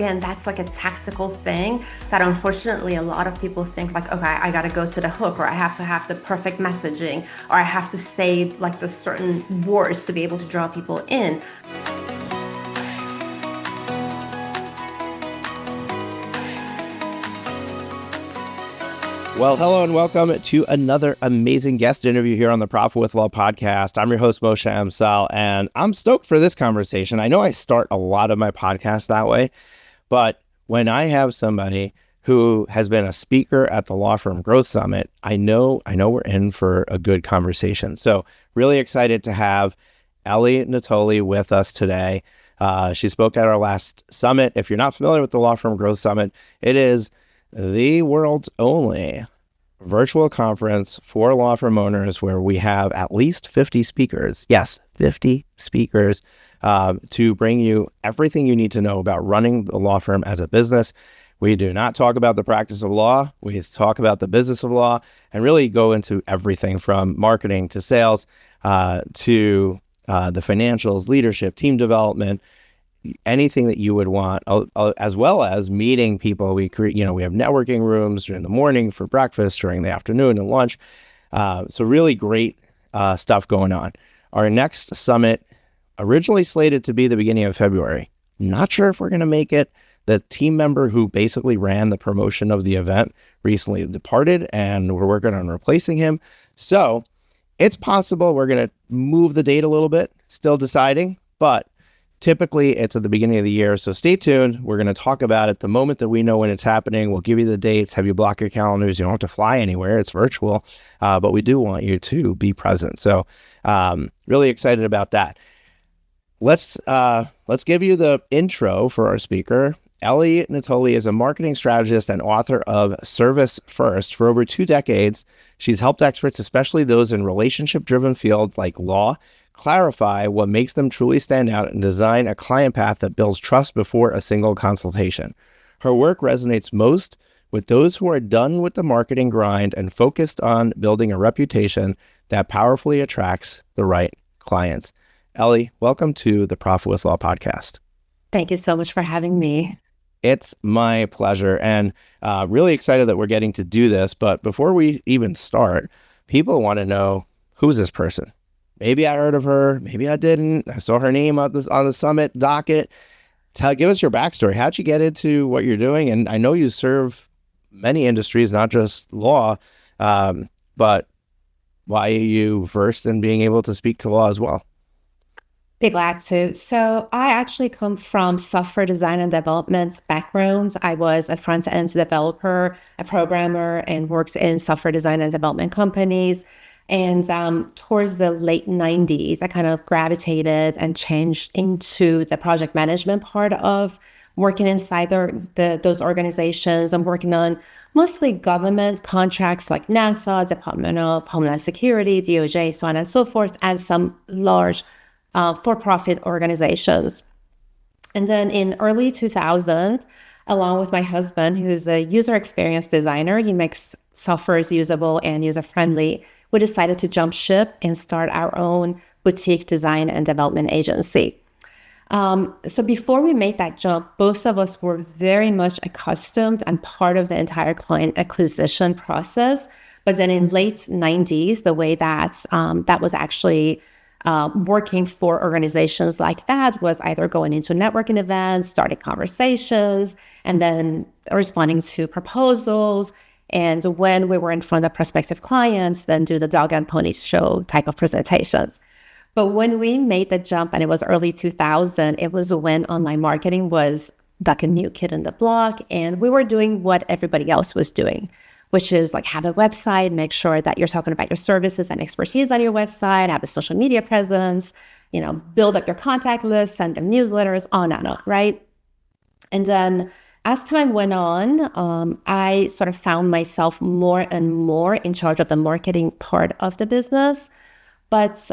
again, that's like a tactical thing that unfortunately a lot of people think like, okay, I got to go to the hook, or I have to have the perfect messaging, or I have to say like the certain words to be able to draw people in. Well, hello and welcome to another amazing guest interview here on the Profit with Law podcast. I'm your host, Moshe Amsel, and I'm stoked for this conversation. I know I start a lot of my podcasts that way, but when I have somebody who has been a speaker at the Law Firm Growth Summit, I know we're in for a good conversation. So really excited to have Eli Natoli with us today. She spoke at our last summit. If you're not familiar with the Law Firm Growth Summit, it is the world's only virtual conference for law firm owners where we have at least 50 speakers. Yes, 50 speakers to bring you everything you need to know about running the law firm as a business. We do not talk about the practice of law. We talk about the business of law and really go into everything from marketing to sales to the financials, leadership, team development, anything that you would want, as well as meeting people. We create, we have networking rooms during the morning for breakfast, during the afternoon and lunch. So really great stuff going on. Our next summit, originally slated to be the beginning of February. Not sure if we're going to make it. The team member who basically ran the promotion of the event recently departed, and we're working on replacing him. So it's possible we're going to move the date a little bit, still deciding, but typically, it's at the beginning of the year, so stay tuned. We're going to talk about it the moment that we know when it's happening. We'll give you the dates, have you block your calendars. You don't have to fly anywhere. It's virtual, but we do want you to be present. So really excited about that. Let's give you the intro for our speaker. Eli Natoli is a marketing strategist and author of Service First. For over 2 decades, she's helped experts, especially those in relationship-driven fields like law, clarify what makes them truly stand out and design a client path that builds trust before a single consultation. Her work resonates most with those who are done with the marketing grind and focused on building a reputation that powerfully attracts the right clients. Eli, welcome to the Profit with Law podcast. Thank you so much for having me. It's my pleasure, and really excited that we're getting to do this. But before we even start, people want to know, who's this person? Maybe I heard of her, maybe I didn't. I saw her name on the summit docket. Give us your backstory. How'd you get into what you're doing? And I know you serve many industries, not just law, but why are you versed in being able to speak to law as well? Be glad to. So I actually come from software design and development background. I was a front-end developer, a programmer, and worked in software design and development companies. And towards the late 90s, I kind of gravitated and changed into the project management part of working inside those organizations. I'm working on mostly government contracts like NASA, Department of Homeland Security, DOJ, so on and so forth, and some large for-profit organizations. And then in early 2000, along with my husband, who's a user experience designer, he makes softwares usable and user-friendly, we decided to jump ship and start our own boutique design and development agency. So before we made that jump, both of us were very much accustomed and part of the entire client acquisition process. But then in late 90s, the way that that was actually working for organizations like that was either going into networking events, starting conversations, and then responding to proposals. And when we were in front of prospective clients, then do the dog and pony show type of presentations. But when we made the jump, and it was early 2000, it was when online marketing was like a new kid on the block. And we were doing what everybody else was doing, which is like have a website, make sure that you're talking about your services and expertise on your website, have a social media presence, build up your contact list, send them newsletters, on and on, right? And then as time went on, I sort of found myself more and more in charge of the marketing part of the business. But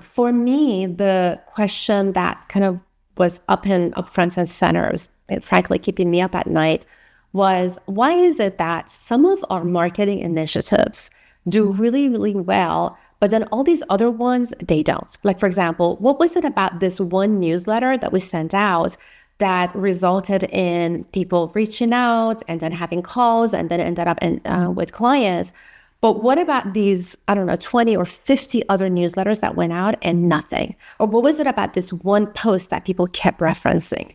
for me, the question that kind of was up front and center, frankly keeping me up at night, was why is it that some of our marketing initiatives do really, really well, but then all these other ones, they don't? Like, for example, what was it about this one newsletter that we sent out that resulted in people reaching out and then having calls and then ended up with clients. But what about these, I don't know, 20 or 50 other newsletters that went out and nothing? Or what was it about this one post that people kept referencing?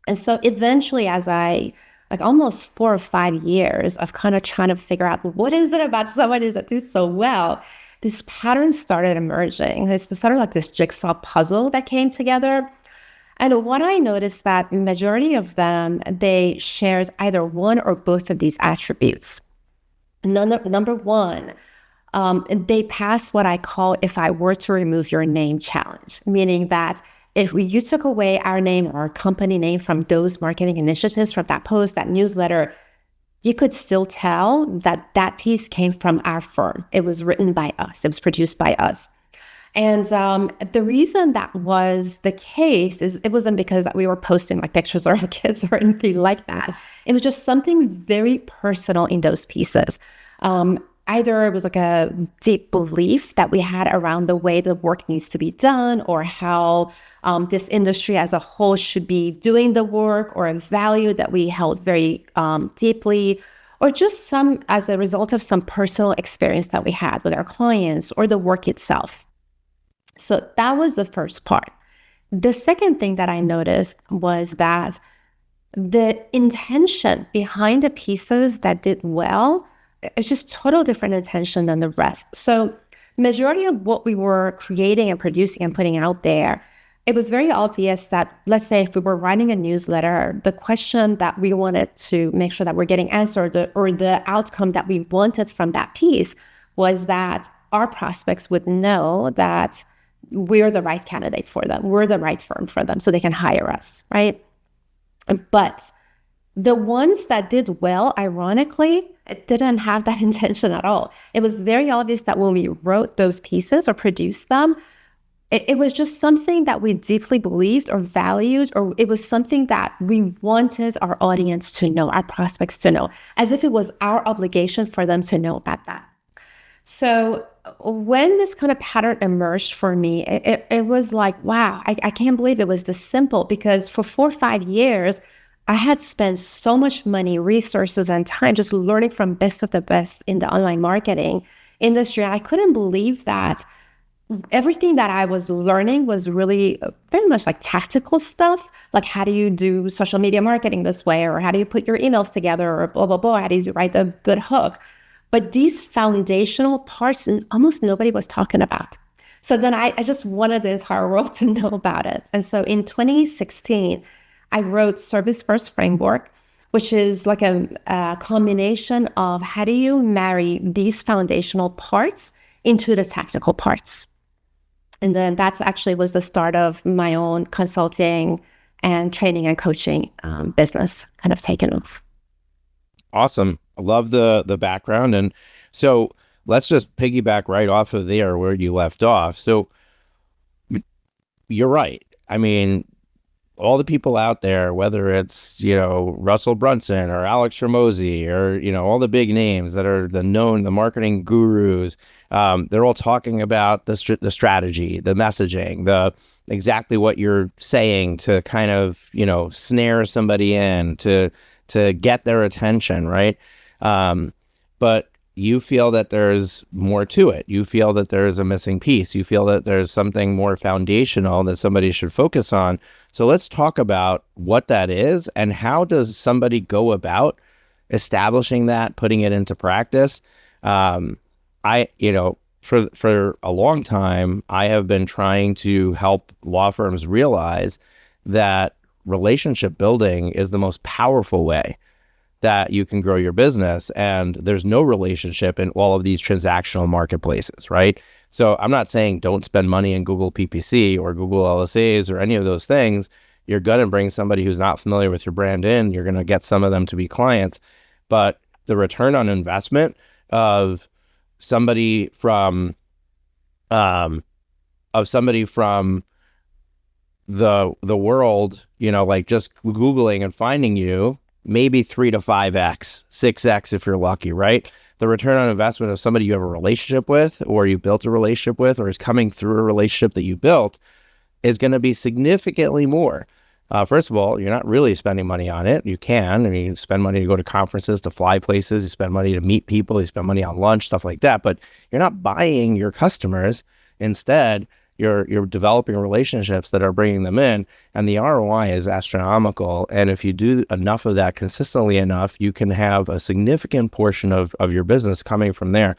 And so eventually, as I, like almost 4 or 5 years of kind of trying to figure out what is it about somebody that do so well, this pattern started emerging. It's sort of like this jigsaw puzzle that came together. And what I noticed that majority of them, they shares either one or both of these attributes. Number one, they pass what I call if I were to remove your name challenge, meaning that if you took away our name or our company name from those marketing initiatives, from that post, that newsletter, you could still tell that that piece came from our firm. It was written by us. It was produced by us. And the reason that was the case is it wasn't because we were posting like pictures of our kids or anything like that. It was just something very personal in those pieces. Either it was like a deep belief that we had around the way the work needs to be done, or how this industry as a whole should be doing the work, or a value that we held very deeply, or just some as a result of some personal experience that we had with our clients or the work itself. So that was the first part. The second thing that I noticed was that the intention behind the pieces that did well, it's just total different intention than the rest. So majority of what we were creating and producing and putting out there, it was very obvious that, let's say if we were writing a newsletter, the question that we wanted to make sure that we're getting answered, or the outcome that we wanted from that piece, was that our prospects would know that we're the right candidate for them. We're the right firm for them, so they can hire us, right? But the ones that did well, ironically, it didn't have that intention at all. It was very obvious that when we wrote those pieces or produced them, it was just something that we deeply believed or valued, or it was something that we wanted our audience to know, our prospects to know, as if it was our obligation for them to know about that. So when this kind of pattern emerged for me, it was like, wow, I can't believe it was this simple, because for 4 or 5 years, I had spent so much money, resources, and time just learning from best of the best in the online marketing industry. I couldn't believe that everything that I was learning was really very much like tactical stuff. Like, how do you do social media marketing this way? Or how do you put your emails together? Or blah, blah, blah. How do you write a good hook? But these foundational parts, almost nobody was talking about. So then I just wanted the entire world to know about it. And so in 2016, I wrote Service First Framework, which is like a combination of how do you marry these foundational parts into the technical parts. And then that's actually was the start of my own consulting and training and coaching business kind of taken off. Awesome. I love the background. And so let's just piggyback right off of there where you left off. So you're right. I mean, all the people out there, whether it's, Russell Brunson or Alex Hormozi or, all the big names that are the marketing gurus, they're all talking about the strategy, the messaging, the exactly what you're saying to kind of, snare somebody in, to get their attention, right? But you feel that there's more to it. You feel that there's a missing piece. You feel that there's something more foundational that somebody should focus on. So let's talk about what that is, and how does somebody go about establishing that, putting it into practice. For a long time, I have been trying to help law firms realize that relationship building is the most powerful way that you can grow your business. And there's no relationship in all of these transactional marketplaces, right? So I'm not saying don't spend money in Google PPC or Google LSAs or any of those things. You're going to bring somebody who's not familiar with your brand in. You're going to get some of them to be clients. But the return on investment of somebody from the world, like just Googling and finding you, maybe 3 to 5x, 6x if you're lucky, right? The return on investment of somebody you have a relationship with, or you built a relationship with, or is coming through a relationship that you built, is going to be significantly more. First of all, you're not really spending money on it. You can. I mean, you spend money to go to conferences, to fly places. You spend money to meet people. You spend money on lunch, stuff like that. But you're not buying your customers. Instead, you're developing relationships that are bringing them in, and the ROI is astronomical. And if you do enough of that consistently enough, you can have a significant portion of your business coming from there.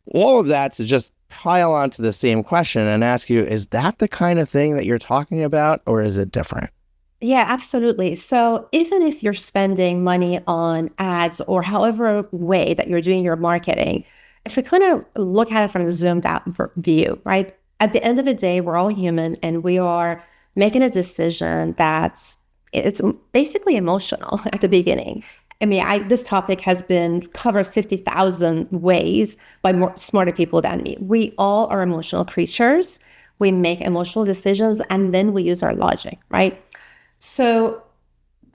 All of that to just pile onto the same question and ask you, is that the kind of thing that you're talking about, or is it different? Yeah, absolutely. So even if you're spending money on ads or however way that you're doing your marketing, if we kind of look at it from a zoomed out view, right? At the end of the day, we're all human and we are making a decision that's it's basically emotional at the beginning. I mean, this topic has been covered 50,000 ways by more smarter people than me. We all are emotional creatures. We make emotional decisions and then we use our logic, right? So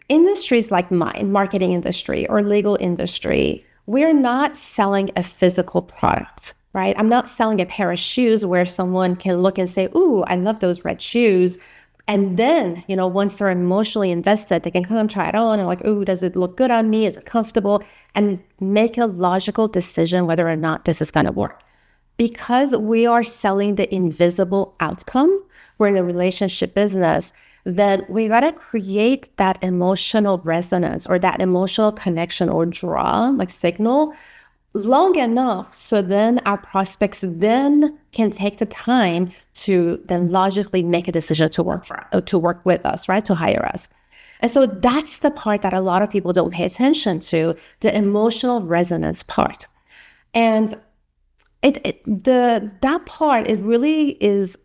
industries like mine, marketing industry or legal industry, we're not selling a physical product, right? I'm not selling a pair of shoes where someone can look and say, "Ooh, I love those red shoes." And then, once they're emotionally invested, they can come try it on and like, "Ooh, does it look good on me? Is it comfortable?" And make a logical decision whether or not this is going to work. Because we are selling the invisible outcome, we're in a relationship business, then we got to create that emotional resonance or that emotional connection or draw, like signal, long enough so then our prospects then can take the time to then logically make a decision to work with us, right? To hire us. And so that's the part that a lot of people don't pay attention to, the emotional resonance part. And that part, it really is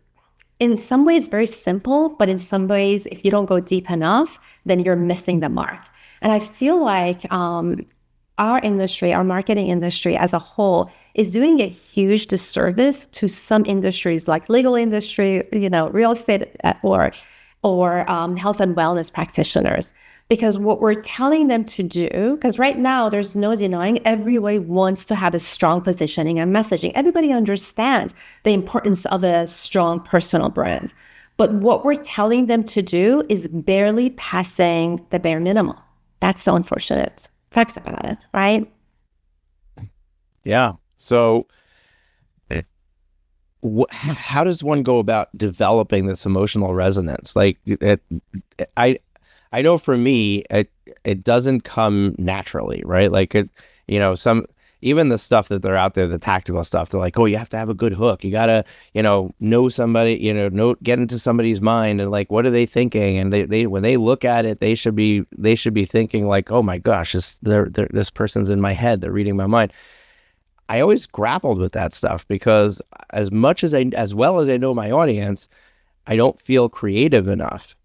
in some ways very simple, but in some ways, if you don't go deep enough, then you're missing the mark. And I feel like our industry, our marketing industry as a whole, is doing a huge disservice to some industries like legal industry, real estate, or health and wellness practitioners. Because what we're telling them to do, because right now there's no denying everybody wants to have a strong positioning and messaging. Everybody understands the importance of a strong personal brand. But what we're telling them to do is barely passing the bare minimum. That's the unfortunate facts about it, right? Yeah. So how does one go about developing this emotional resonance? Like I know for me, it doesn't come naturally, right? Like even the stuff that they're out there, the tactical stuff, they're like, oh, you have to have a good hook. You gotta, know somebody, get into somebody's mind and like, what are they thinking? And they when they look at it, they should be thinking like, oh my gosh, this person's in my head. They're reading my mind. I always grappled with that stuff because as well as I know my audience, I don't feel creative enough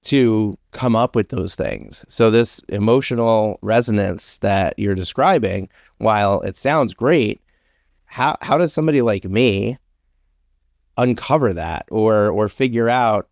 to come up with those things. So this emotional resonance that you're describing, while it sounds great, how does somebody like me uncover that or figure out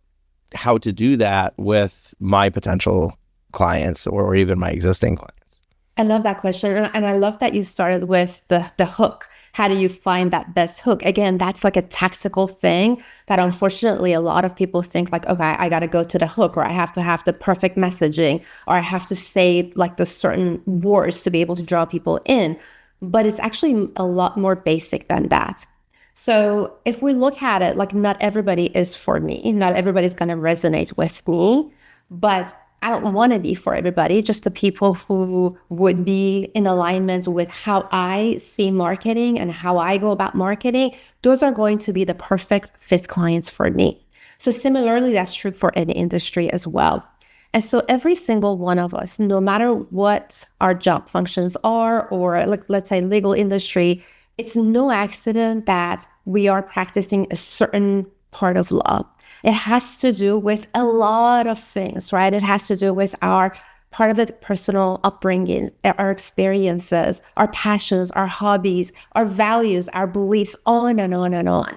how to do that with my potential clients or even my existing clients? I love that question. And I love that you started with the hook. How do you find that best hook? Again, that's like a tactical thing that unfortunately a lot of people think like, okay, I got to go to the hook, or I have to have the perfect messaging, or I have to say like the certain words to be able to draw people in. But it's actually a lot more basic than that. So if we look at it, like not everybody is for me, not everybody's going to resonate with me, but I don't want to be for everybody, just the people who would be in alignment with how I see marketing and how I go about marketing. Those are going to be the perfect fit clients for me. So similarly, that's true for any industry as well. And so every single one of us, no matter what our job functions are, or like, let's say legal industry, it's no accident that we are practicing a certain part of law. It has to do with a lot of things, right? It has to do with our part of it, personal upbringing, our experiences, our passions, our hobbies, our values, our beliefs, on and on and on.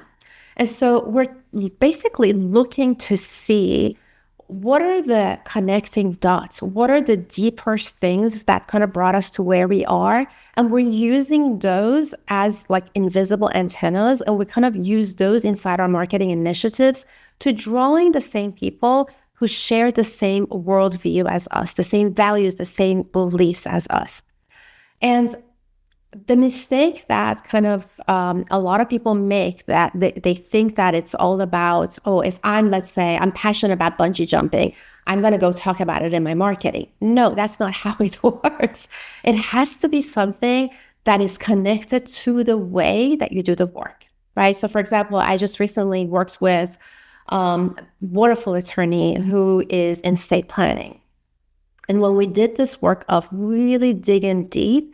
And so we're basically looking to see what are the connecting dots? What are the deeper things that kind of brought us to where we are? And we're using those as like invisible antennas. And we kind of use those inside our marketing initiatives to drawing the same people who share the same worldview as us, the same values, the same beliefs as us. And the mistake that kind of a lot of people make, that they think that it's all about, oh, if let's say I'm passionate about bungee jumping, I'm going to go talk about it in my marketing. No, that's not how it works. It has to be something that is connected to the way that you do the work, right? So for example, I just recently worked with a wonderful attorney who is in estate planning. And when we did this work of really digging deep,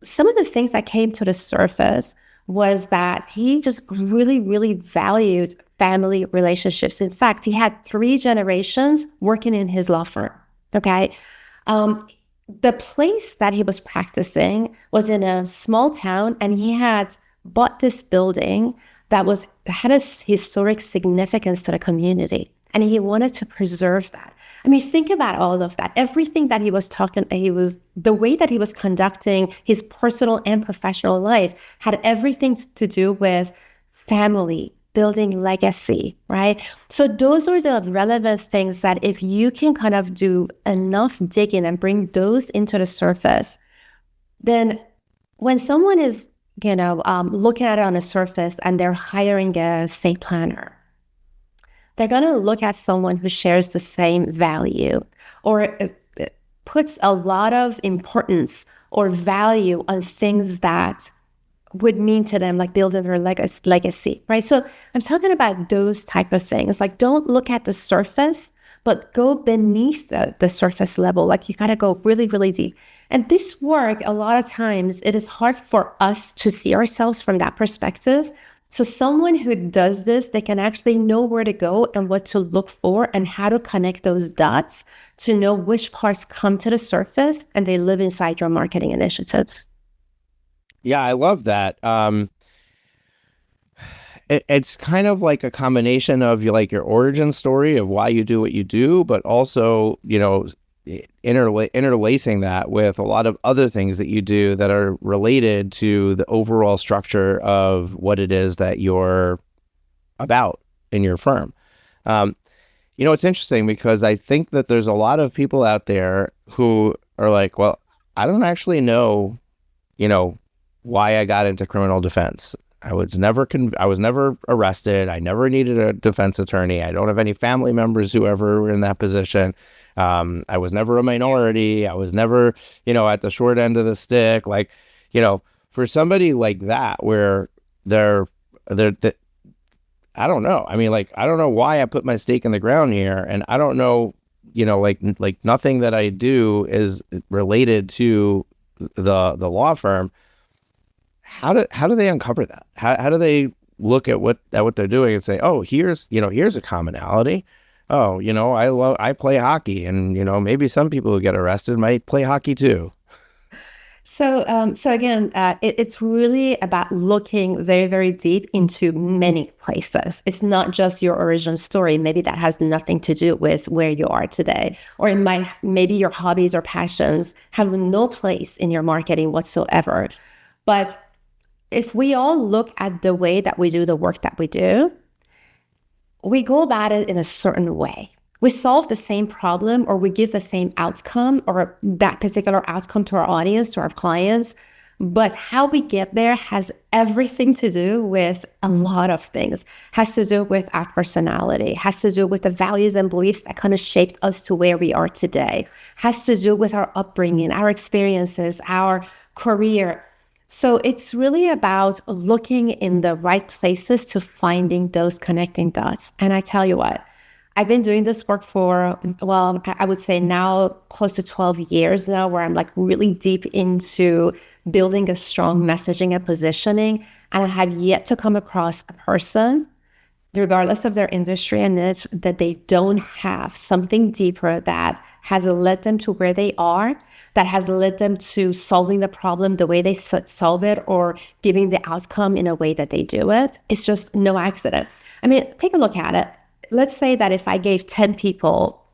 some of the things that came to the surface was that he just really, really valued family relationships. In fact, he had 3 generations working in his law firm. Okay. The place that he was practicing was in a small town, and he had bought this building that had a historic significance to the community. And he wanted to preserve that. I mean, think about all of that. Everything that he was the way that he was conducting his personal and professional life had everything to do with family, building legacy, right? So those are the relevant things that if you can kind of do enough digging and bring those into the surface, then when someone is, looking at it on the surface and they're hiring a estate planner, they're going to look at someone who shares the same value or puts a lot of importance or value on things that would mean to them, like building their legacy, right? So I'm talking about those type of things. Like, don't look at the surface, but go beneath the surface level. Like, you got to go really, really deep. And this work, a lot of times, it is hard for us to see ourselves from that perspective. So someone who does this, they can actually know where to go and what to look for and how to connect those dots to know which parts come to the surface and they live inside your marketing initiatives. Yeah, I love that. It's kind of like a combination of your origin story of why you do what you do, but also, interlacing that with a lot of other things that you do that are related to the overall structure of what it is that you're about in your firm. It's interesting because I think that there's a lot of people out there who are like, well, I don't actually know, why I got into criminal defense. I was never arrested. I never needed a defense attorney. I don't have any family members who ever were in that position. I was never a minority. I was never, at the short end of the stick. Like, for somebody like that, where they're I don't know. I mean, I don't know why I put my stake in the ground here, and I don't know, like nothing that I do is related to the law firm. How do they uncover that? How do they look at what they're doing and say, oh, here's a commonality. Oh, I play hockey, and maybe some people who get arrested might play hockey too. So again, it's really about looking very, very deep into many places. It's not just your origin story. Maybe that has nothing to do with where you are today, or maybe your hobbies or passions have no place in your marketing whatsoever. But if we all look at the way that we do the work that we do, we go about it in a certain way. We solve the same problem, or we give the same outcome, or that particular outcome to our audience, to our clients. But how we get there has everything to do with a lot of things. Has to do with our personality, has to do with the values and beliefs that kind of shaped us to where we are today, has to do with our upbringing, our experiences, our career. So it's really about looking in the right places to finding those connecting dots. And I tell you what, I've been doing this work for, well, I would say now close to 12 years now, where I'm like really deep into building a strong messaging and positioning. And I have yet to come across a person, regardless of their industry and niche, that they don't have something deeper that has led them to where they are, that has led them to solving the problem the way they solve it, or giving the outcome in a way that they do it. It's just no accident. I mean, take a look at it. Let's say that if I gave 10 people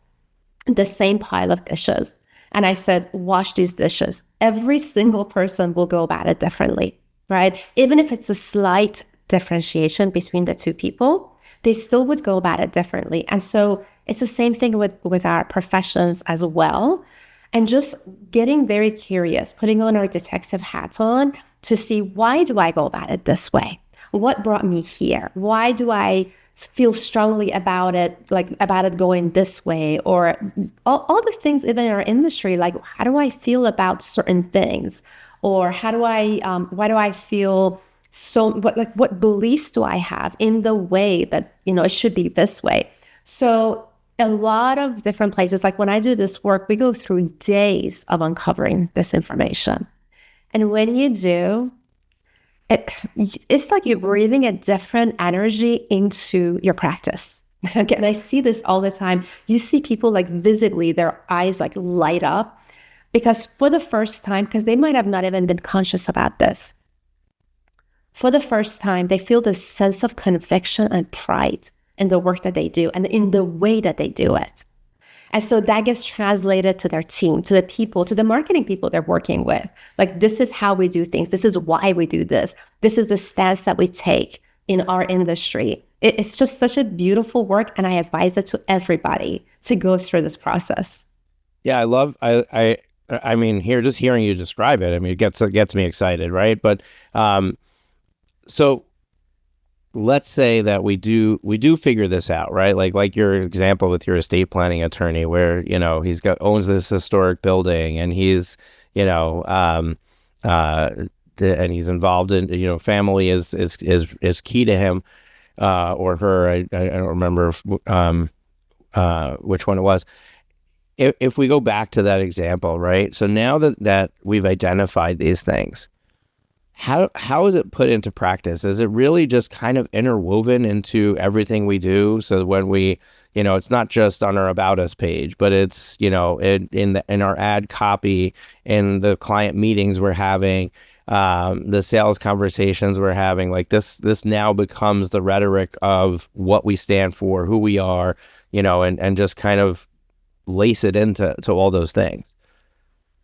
the same pile of dishes and I said, wash these dishes, every single person will go about it differently, right? Even if it's a slight differentiation between the two people, they still would go about it differently. And so It's the same thing with our professions as well. And just getting very curious, putting on our detective hats on to see, why do I go about it this way? What brought me here? Why do I feel strongly about it, like about it going this way? Or all the things even in our industry, like how do I feel about certain things? Or why do I feel what beliefs do I have in the way that, it should be this way? So a lot of different places, like when I do this work, we go through days of uncovering this information. And when you do, it's like you're breathing a different energy into your practice. Again, I see this all the time. You see people like visibly, their eyes like light up because for the first time, because they might have not even been conscious about this, for the first time, they feel this sense of conviction and pride in the work that they do and in the way that they do it. And so that gets translated to their team, to the people, to the marketing people they're working with. Like, this is how we do things. This is why we do this. This is the stance that we take in our industry. It's just such a beautiful work. And I advise it to everybody to go through this process. Yeah, I mean, just hearing you describe it, I mean, it gets me excited, right? But so let's say that we do figure this out, right? Like your example with your estate planning attorney, where owns this historic building, and he's and he's involved in family is key to him or her. I don't remember which one it was. If we go back to that example, right? So now that we've identified these things, how is it put into practice? Is it really just kind of interwoven into everything we do? So when we, it's not just on our About Us page, but it's, in our ad copy, in the client meetings we're having, the sales conversations we're having, like this now becomes the rhetoric of what we stand for, who we are, and just kind of lace it into all those things.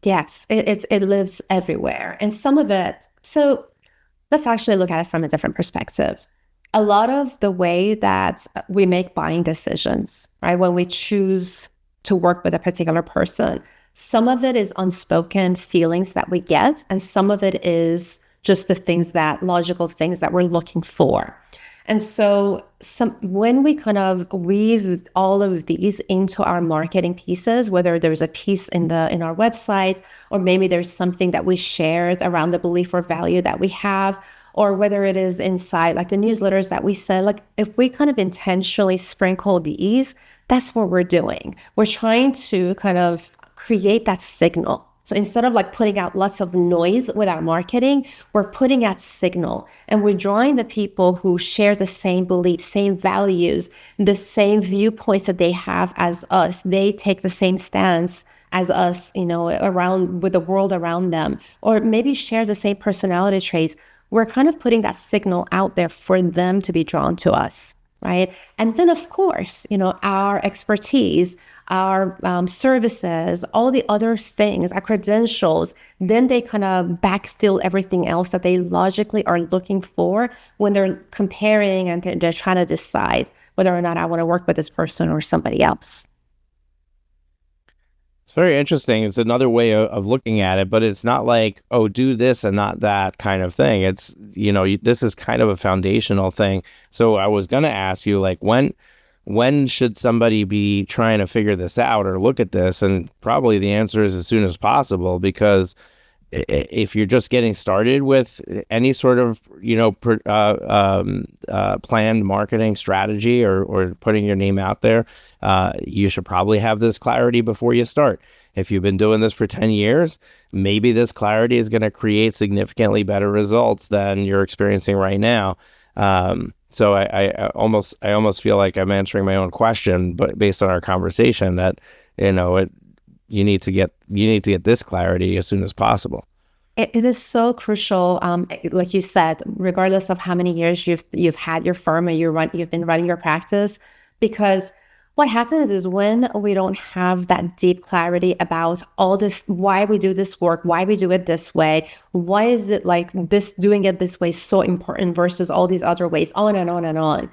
Yes, it lives everywhere. And some of it, so let's actually look at it from a different perspective. A lot of the way that we make buying decisions, right, when we choose to work with a particular person, some of it is unspoken feelings that we get, and some of it is just the logical things that we're looking for. And so when we kind of weave all of these into our marketing pieces, whether there's a piece in our website, or maybe there's something that we shared around the belief or value that we have, or whether it is inside like the newsletters that we send, like if we kind of intentionally sprinkle these, that's what we're doing. We're trying to kind of create that signal. So instead of like putting out lots of noise with our marketing, we're putting out signal, and we're drawing the people who share the same beliefs, same values, the same viewpoints that they have as us. They take the same stance as us, around with the world around them, or maybe share the same personality traits. We're kind of putting that signal out there for them to be drawn to us. Right. And then, of course, our expertise, our services, all the other things, our credentials, then they kind of backfill everything else that they logically are looking for when they're comparing and they're trying to decide whether or not I want to work with this person or somebody else. It's very interesting. It's another way of looking at it, but it's not like, oh, do this and not that kind of thing. It's, this is kind of a foundational thing. So I was going to ask you, like, when should somebody be trying to figure this out or look at this? And probably the answer is as soon as possible, because if you're just getting started with any sort of, planned marketing strategy or putting your name out there, you should probably have this clarity before you start. If you've been doing this for 10 years, maybe this clarity is going to create significantly better results than you're experiencing right now. So I almost feel like I'm answering my own question, but based on our conversation, that you need to get this clarity as soon as possible. It is so crucial, like you said, regardless of how many years you've had your firm and you've been running your practice, because what happens is when we don't have that deep clarity about all this, why we do this work, why we do it this way, why is it like this, doing it this way so important versus all these other ways, on and on and on.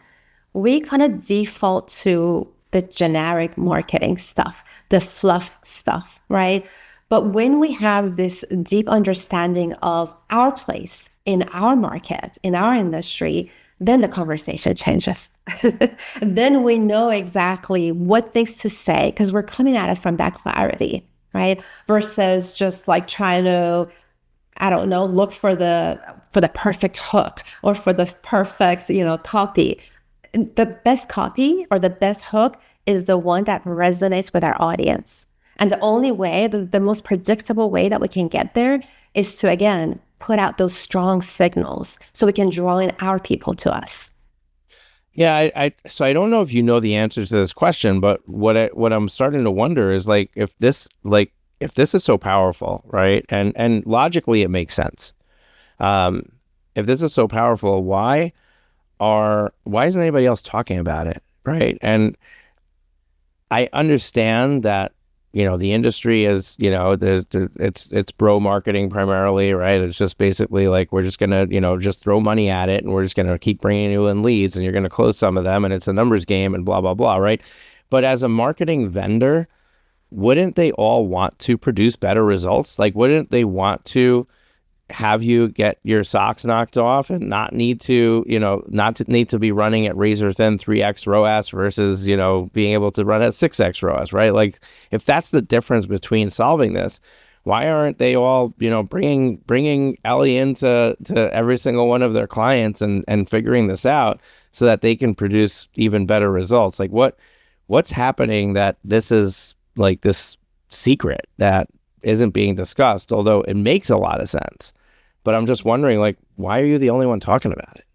We kind of default to the generic marketing stuff, the fluff stuff, right? But when we have this deep understanding of our place in our market, in our industry, then the conversation changes. Then we know exactly what things to say because we're coming at it from that clarity, right? Versus just like trying to, I don't know, look for the perfect hook or for the perfect, copy. The best copy or the best hook is the one that resonates with our audience. And the only way, the most predictable way that we can get there is to, again, put out those strong signals so we can draw in our people to us. Yeah, so I don't know if you know the answers to this question, but what I'm starting to wonder is if this is so powerful, right? And logically it makes sense. If this is so powerful, why isn't anybody else talking about it, right? And I understand that the industry is it's bro marketing primarily, right? It's just basically like we're just gonna just throw money at it and we're just gonna keep bringing you in leads and you're gonna close some of them and it's a numbers game and blah blah blah, right? But as a marketing vendor, wouldn't they all want to produce better results? Like, wouldn't they want to have you get your socks knocked off and not need to be running at razor thin 3x ROAS versus, being able to run at 6x ROAS, right? Like, if that's the difference between solving this, why aren't they all, bringing Ellie into every single one of their clients and figuring this out so that they can produce even better results? Like, what's happening that this is like this secret that isn't being discussed, although it makes a lot of sense. But I'm just wondering, why are you the only one talking about it?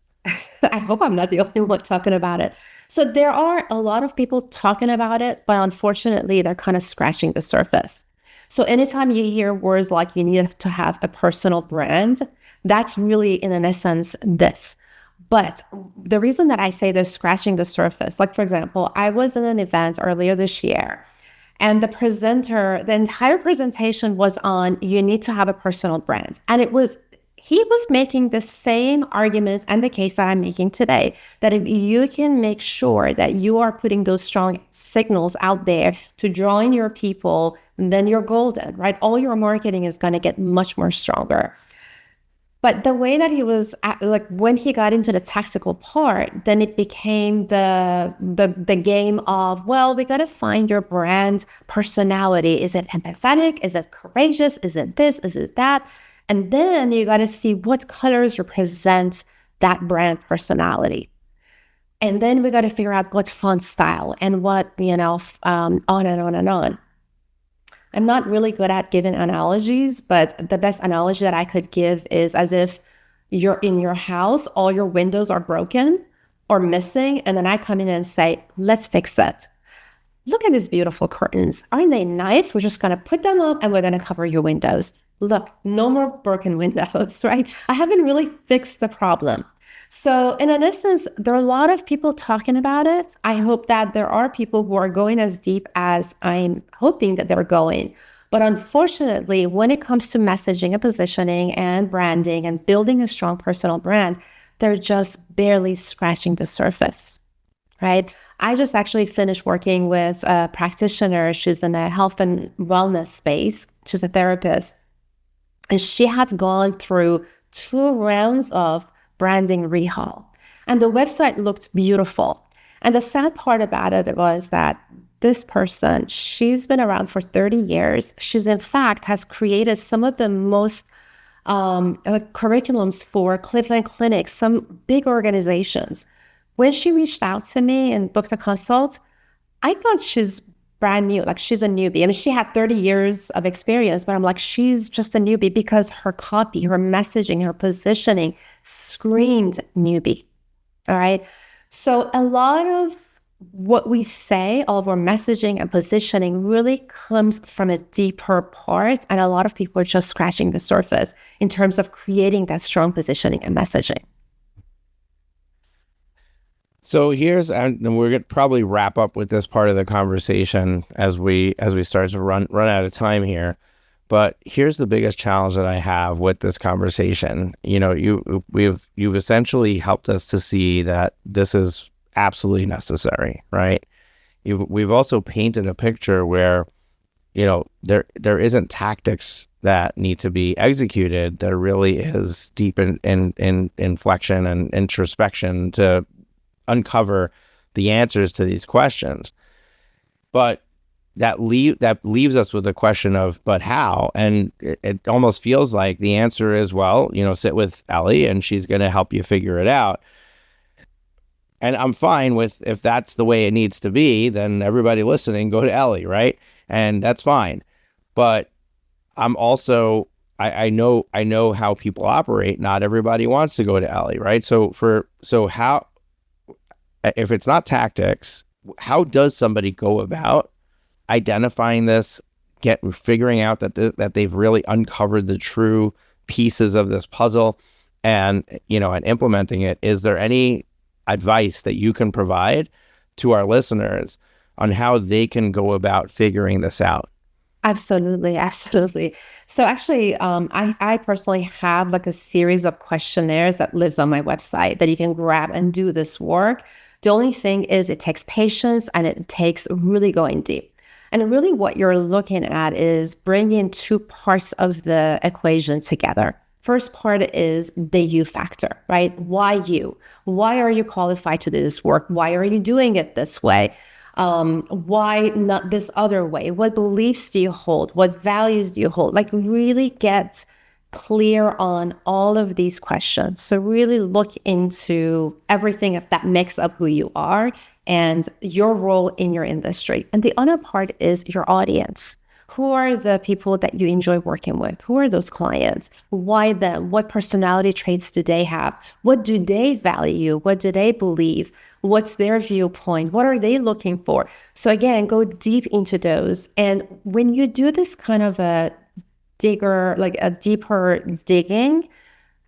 I hope I'm not the only one talking about it. So there are a lot of people talking about it, but unfortunately, they're kind of scratching the surface. So anytime you hear words like you need to have a personal brand, that's really, in an essence, this. But the reason that I say they're scratching the surface, like, for example, I was in an event earlier this year, and the entire presentation was on, you need to have a personal brand. And he was making the same arguments and the case that I'm making today, that if you can make sure that you are putting those strong signals out there to draw in your people, then you're golden, right? All your marketing is going to get much more stronger. But the way that he was when he got into the tactical part, then it became the game of, well, we got to find your brand personality. Is it empathetic? Is it courageous? Is it this? Is it that? And then you got to see what colors represent that brand personality. And then we got to figure out what font style and what, on and on and on. I'm not really good at giving analogies, but the best analogy that I could give is as if you're in your house, all your windows are broken or missing, and then I come in and say, let's fix it. Look at these beautiful curtains. Aren't they nice? We're just going to put them up and we're going to cover your windows. Look, no more broken windows, right? I haven't really fixed the problem. So in an essence, there are a lot of people talking about it. I hope that there are people who are going as deep as I'm hoping that they're going. But unfortunately, when it comes to messaging and positioning and branding and building a strong personal brand, they're just barely scratching the surface, right? I just actually finished working with a practitioner. She's in a health and wellness space. She's a therapist. And she had gone through 2 rounds of branding rehaul. And the website looked beautiful. And the sad part about it was that this person, she's been around for 30 years. She's in fact has created some of the most curriculums for Cleveland Clinic, some big organizations. When she reached out to me and booked a consult, I thought she's brand new, like she's a newbie. I mean, she had 30 years of experience, but I'm like, she's just a newbie because her copy, her messaging, her positioning screamed newbie. All right. So a lot of what we say, all of our messaging and positioning really comes from a deeper part. And a lot of people are just scratching the surface in terms of creating that strong positioning and messaging. So and we're going to probably wrap up with this part of the conversation as we start to run out of time here. But here's the biggest challenge that I have with this conversation. You've essentially helped us to see that this is absolutely necessary, right? we've also painted a picture where, there isn't tactics that need to be executed. There really is deep in inflection and introspection to uncover the answers to these questions. But that leaves us with the question of, but how? And it almost feels like the answer is, well, sit with Ellie and she's going to help you figure it out. And I'm fine with, if that's the way it needs to be, then everybody listening, go to Ellie, right? And that's fine. But I'm also, I know how people operate. Not everybody wants to go to Ellie, right? So how, if it's not tactics, how does somebody go about identifying this, figuring out that they've really uncovered the true pieces of this puzzle, and implementing it? Is there any advice that you can provide to our listeners on how they can go about figuring this out? Absolutely, absolutely. So actually, I personally have like a series of questionnaires that lives on my website that you can grab and do this work. The only thing is it takes patience and it takes really going deep. And really what you're looking at is bringing two parts of the equation together. First part is the you factor, right? Why you? Why are you qualified to do this work? Why are you doing it this way? Why not this other way? What beliefs do you hold? What values do you hold? Like really get clear on all of these questions. So really look into everything that makes up who you are and your role in your industry. And the other part is your audience. Who are the people that you enjoy working with? Who are those clients? Why them? What personality traits do they have? What do they value? What do they believe? What's their viewpoint? What are they looking for? So again, go deep into those. And when you do this kind of a deeper digging,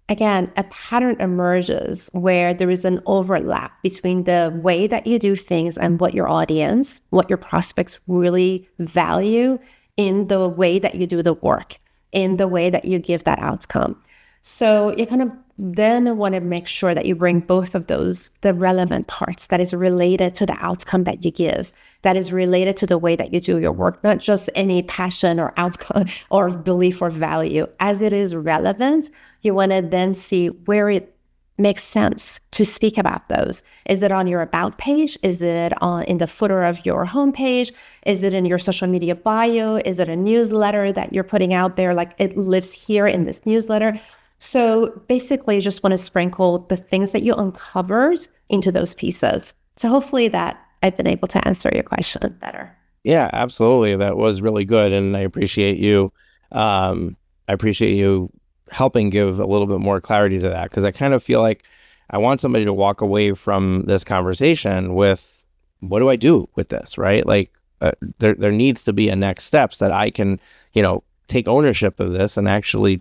again, a pattern emerges where there is an overlap between the way that you do things and what your audience, what your prospects really value in the way that you do the work, in the way that you give that outcome. So you kind of then want to make sure that you bring both of those, the relevant parts that is related to the outcome that you give, that is related to the way that you do your work, not just any passion or outcome or belief or value. As it is relevant, you want to then see where it makes sense to speak about those. Is it on your about page? Is it in the footer of your homepage? Is it in your social media bio? Is it a newsletter that you're putting out there? Like it lives here in this newsletter. So basically, you just want to sprinkle the things that you uncovered into those pieces. So hopefully that I've been able to answer your question better. Yeah, absolutely. That was really good. And I appreciate you. I appreciate you helping give a little bit more clarity to that, because I kind of feel like I want somebody to walk away from this conversation with, what do I do with this, right? Like there needs to be a next steps that I can, take ownership of this and actually,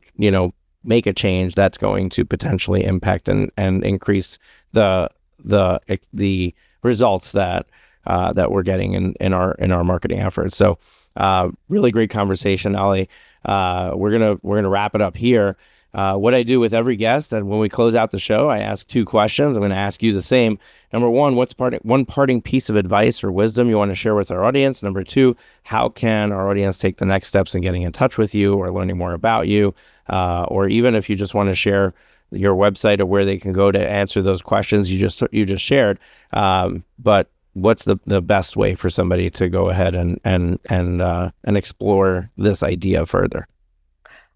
make a change that's going to potentially impact and increase the results that we're getting in our marketing efforts. So really great conversation, Ali. We're gonna wrap it up here. What I do with every guest, and when we close out the show, I ask two questions. I'm going to ask you the same. Number one, what's one parting piece of advice or wisdom you want to share with our audience? Number two, how can our audience take the next steps in getting in touch with you or learning more about you? Or even if you just want to share your website or where they can go to answer those questions you just shared. But what's the best way for somebody to go ahead and explore this idea further?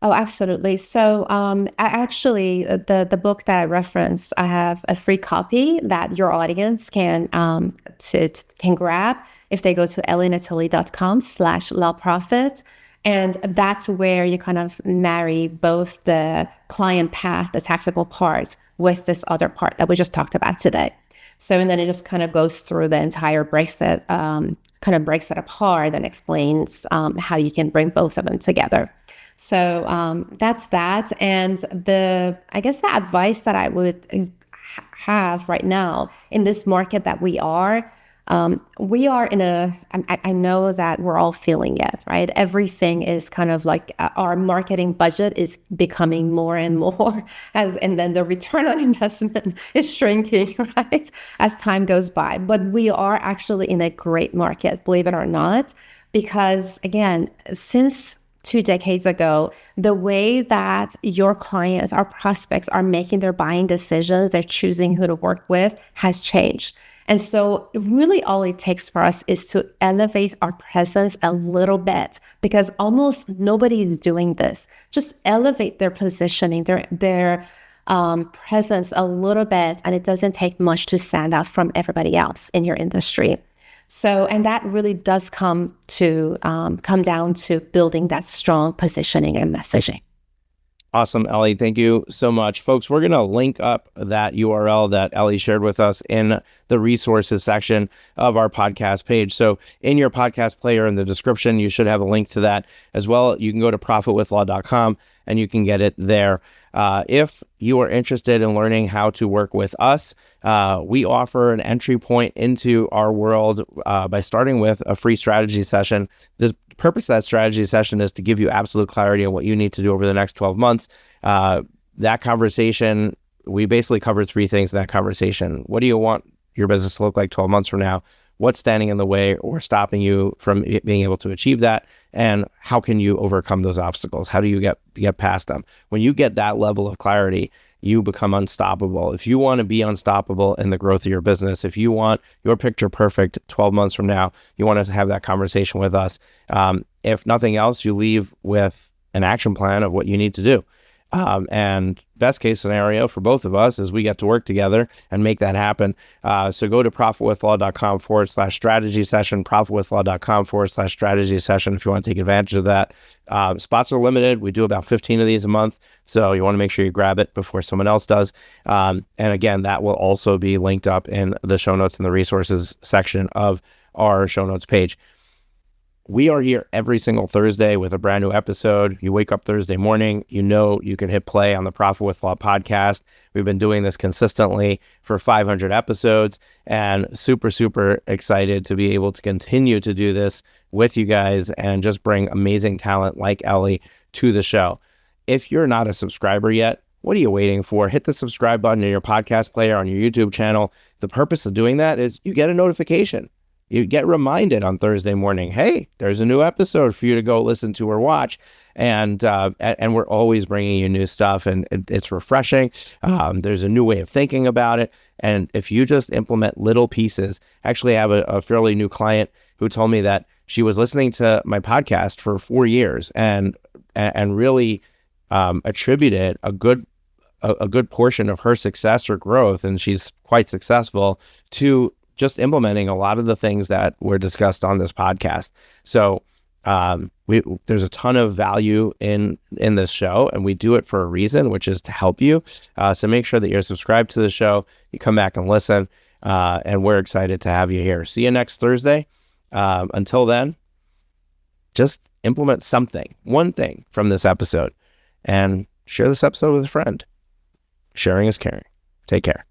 Oh, absolutely. So the book that I referenced, I have a free copy that your audience can can grab if they go to elinatoli.com/lawprofit. And that's where you kind of marry both the client path, the tactical part, with this other part that we just talked about today. So, and then it just kind of goes through the entire breaks it apart and explains how you can bring both of them together. So that's that. And I guess the advice that I would have right now in this market that we are, We are in I know that we're all feeling it, right? Everything is kind of like our marketing budget is becoming more and more and then the return on investment is shrinking, right? As time goes by. But we are actually in a great market, believe it or not, because again, since 2 decades ago, the way that your clients, our prospects are making their buying decisions, they're choosing who to work with has changed. And so really all it takes for us is to elevate our presence a little bit because almost nobody's doing this. Just elevate their positioning, their presence a little bit, and it doesn't take much to stand out from everybody else in your industry. So, and that really does come down to building that strong positioning and messaging. Awesome, Ellie. Thank you so much. Folks, we're going to link up that URL that Ellie shared with us in the resources section of our podcast page. So in your podcast player in the description, you should have a link to that as well. You can go to profitwithlaw.com and you can get it there. If you are interested in learning how to work with us, we offer an entry point into our world by starting with a free strategy session. The purpose of that strategy session is to give you absolute clarity on what you need to do over the next 12 months. That conversation, we basically cover three things in that conversation. What do you want your business to look like 12 months from now? What's standing in the way or stopping you from being able to achieve that? And how can you overcome those obstacles? How do you get past them? When you get that level of clarity, you become unstoppable. If you want to be unstoppable in the growth of your business, if you want your picture perfect 12 months from now, you want to have that conversation with us. If nothing else, you leave with an action plan of what you need to do. And best case scenario for both of us is we get to work together and make that happen. So go to profitwithlaw.com/strategy session, profitwithlaw.com/strategy session if you want to take advantage of that. Spots are limited. We do about 15 of these a month. So you want to make sure you grab it before someone else does. And again, that will also be linked up in the show notes in the resources section of our show notes page. We are here every single Thursday with a brand new episode. You wake up Thursday morning, you know you can hit play on the Profit with Law podcast. We've been doing this consistently for 500 episodes and super, super excited to be able to continue to do this with you guys and just bring amazing talent like Ellie to the show. If you're not a subscriber yet, what are you waiting for? Hit the subscribe button in your podcast player on your YouTube channel. The purpose of doing that is you get a notification. You get reminded on Thursday morning, hey, there's a new episode for you to go listen to or watch. And we're always bringing you new stuff, and it's refreshing. There's a new way of thinking about it. And if you just implement little pieces, actually I have a fairly new client who told me that she was listening to my podcast for 4 years and really attributed a good portion of her success or growth, and she's quite successful, to just implementing a lot of the things that were discussed on this podcast. So there's a ton of value in this show, and we do it for a reason, which is to help you. So make sure that you're subscribed to the show. You come back and listen, and we're excited to have you here. See you next Thursday. Until then, just implement something, one thing from this episode, and share this episode with a friend. Sharing is caring. Take care.